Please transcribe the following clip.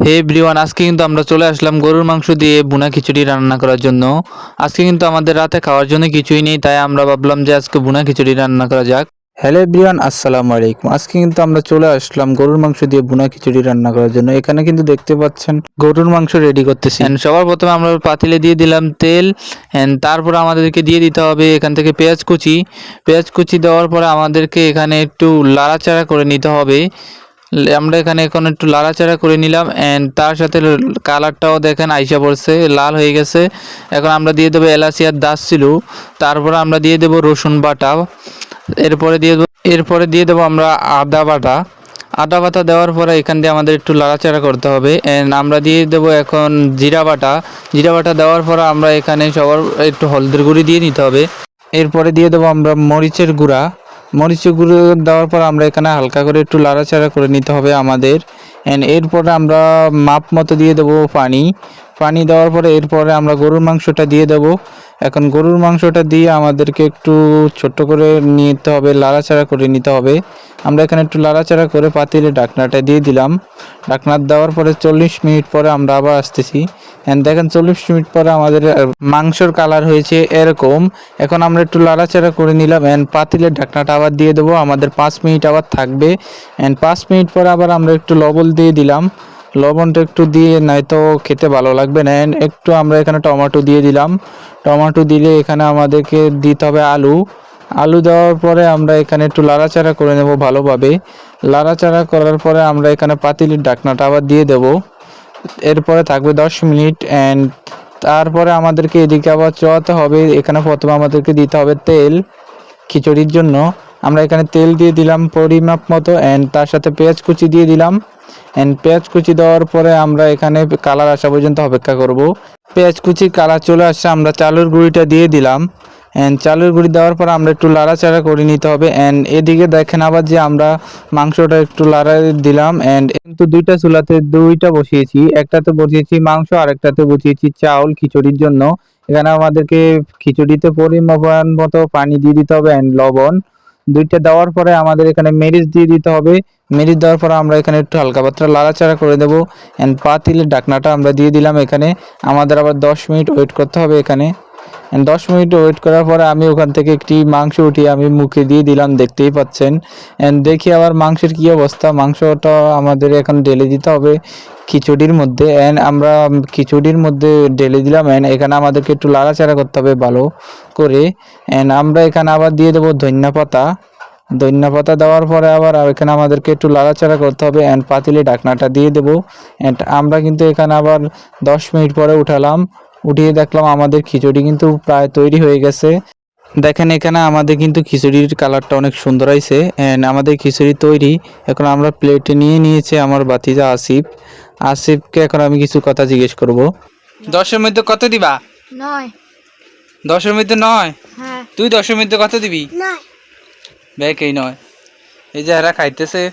হে everyone, আজকে কিন্তু আমরা চলে আসলাম গরুর মাংস দিয়ে ভুনা খিচুড়ি রান্না করার জন্য। আজকে কিন্তু আমাদের রাতে খাওয়ার জন্য কিছুই নেই, তাই আমরা ভাবলাম যে আজকে ভুনা খিচুড়ি রান্না করা যাক। হ্যালো এভরিওয়ান, আসসালামু আলাইকুম। আজকে কিন্তু আমরা চলে আসলাম গরুর মাংস দিয়ে ভুনা খিচুড়ি রান্না করার জন্য। এখানে কিন্তু দেখতে পাচ্ছেন গরুর মাংস রেডি করতেছি। সবার প্রথমে আমরা পাতিলে দিয়ে দিলাম তেল, তারপর আমাদেরকে দিয়ে দিতে হবে এখান থেকে পেঁয়াজ কুচি। পেঁয়াজ কুচি দেওয়ার পরে আমাদেরকে এখানে একটু লাড়াচাড়া করে নিতে হবে। আমরা এখানে এখন একটু লাড়াচাড়া করে নিলাম, তার সাথে কালারটাও দেখেন আইসা পড়ছে, লাল হয়ে গেছে। এখন আমরা দিয়ে দেবো এলাচি আর দারচিনি, তারপরে আমরা দিয়ে দেবো রসুন বাটা, এরপরে দিয়ে দেবো আমরা আদা বাটা। আদা বাটা দেওয়ার পরে এখান দিয়ে আমাদের একটু লাড়াচাড়া করতে হবে। আমরা দিয়ে দেবো এখন জিরা বাটা। জিরা বাটা দেওয়ার পরে আমরা এখানে সবার একটু হলদের গুঁড়ি দিয়ে নিতে হবে। এরপরে দিয়ে দেবো আমরা মরিচের গুঁড়া। মরিচের গুঁড়ো দেওয়ার পর আমরা এখানে হালকা করে একটু লাড়াচাড়া করে নিতে হবে আমাদের। এরপরে আমরা মাপ মতো দিয়ে দেবো পানি। পানি দেওয়ার পরে এরপরে আমরা গরুর মাংসটা দিয়ে দেবো। এখন গরুর মাংসটা দিয়ে আমাদেরকে একটু ছোট্ট করে নিতে হবে, লাড়াচাড়া করে নিতে হবে। আমরা এখানে একটু লাড়াচাড়া করে পাতিলে ঢাকনাটা দিয়ে দিলাম। ঢাকনা দেওয়ার পরে 40 মিনিট পরে আমরা আবার আসতেছি। দেখেন 40 মিনিট পরে আমাদের মাংসর কালার হয়েছে এরকম। এখন আমরা একটু লাড়াচাড়া করে নিলাম, পাতিলের ঢাকনাটা আবার দিয়ে দেবো। আমাদের 5 মিনিট আবার থাকবে। 5 মিনিট পরে আবার আমরা একটু লবণ দিয়ে দিলাম। লবণটা একটু দিয়ে, নয়তো খেতে ভালো লাগবে না। একটু আমরা এখানে টমেটো দিয়ে দিলাম। টমেটো দিলে এখানে আমাদেরকে দিতে হবে আলু। আলু দেওয়ার পরে আমরা এখানে একটু লাড়াচাড়া করে নেব ভালোভাবে। লাড়াচাড়া করার পরে আমরা এখানে পাতিলের ঢাকনাটা আবার দিয়ে দেব। এরপরে থাকবে 10 মিনিট। তারপরে আমাদেরকে এদিকে আবার চড়াতে হবে। এখানে প্রথমে আমাদেরকে দিতে হবে তেল খিচুড়ির জন্য। আমরা এখানে তেল দিয়ে দিলাম পরিমাপ মতো, তার সাথে পেঁয়াজ কুচি দিয়ে দিলাম। পেঁয়াজ কুচি দেওয়ার পরে আমরা এখানে কালার আসা পর্যন্ত অপেক্ষা করব। পেঁয়াজ কুচির কালার চলে আসছে, আমরা চালের গুঁড়িটা দিয়ে দিলাম। চালের গুঁড়ি দেওয়ার পর আমরা একটু লাড়াচাড়া করে নিতে হবে। এদিকে দেখেন আবার যে আমরা মাংসটা একটু লাড়া দিলাম। কিন্তু দুইটা চুলাতে দুইটা বসিয়েছি, একটাতে বসিয়েছি মাংস আর একটাতে বসিয়েছি চাউল খিচুড়ির জন্য। এখানে আমাদেরকে খিচুড়িতে পরিমাণ মতো পানি দিয়ে দিতে হবে, লবণ। দুইটা দেওয়ার পরে আমাদের এখানে মরিচ দিয়ে দিতে হবে। মরিচ দেওয়ার পরে আমরা এখানে একটু হালকা পাতলা লাড়াচাড়া করে দেবো। পাতিলের ঢাকনাটা আমরা দিয়ে দিলাম এখানে। আমাদের আবার 10 মিনিট ওয়েট করতে হবে এখানে। 10 মিনিট ওয়েট করার পরে আমি ওখান থেকে একটি মাংস উঠিয়ে আমি মুখে দিয়ে দিলাম, দেখতেই পাচ্ছেন। দেখি আবার মাংসের কি অবস্থা। মাংসটা আমাদের এখন ঢেলে দিতে হবে খিচুড়ির মধ্যে। আমরা খিচুড়ির মধ্যে ঢেলে দিলাম। এখানে আমাদেরকে একটু লাড়াচাড়া করতে হবে ভালো করে। আমরা এখানে আবার দিয়ে দেবো ধনিয়া পাতা। ধনিয়া পাতা দেওয়ার পরে আবার এখানে আমাদেরকে একটু লাড়াচাড়া করতে হবে। পাতিলে ঢাকনাটা দিয়ে দেবো। আমরা কিন্তু এখানে আবার 10 মিনিট পরে উঠালাম। উঠিয়ে দেখলাম আমাদের খিচুড়ি কিন্তু প্রায় তৈরি হয়ে গেছে। দেখেন এখানে আমাদের কিন্তু খিচুড়ির কালারটা অনেক সুন্দর হয়েছে। আমাদের খিচুড়ি তৈরি। এখন আমরা প্লেটে নিয়ে নিয়েছি আমার ভাতিজা আসিফ। আসিফকে এখন আমি কিছু কথা জিজ্ঞেস করব। 10-এর মধ্যে কত দিবা? 9। 10-এর মধ্যে 9? হ্যাঁ। তুই 10-এর মধ্যে কত দিবি? 9। দেখ এই 9। এই যে এরা খাইতেছে।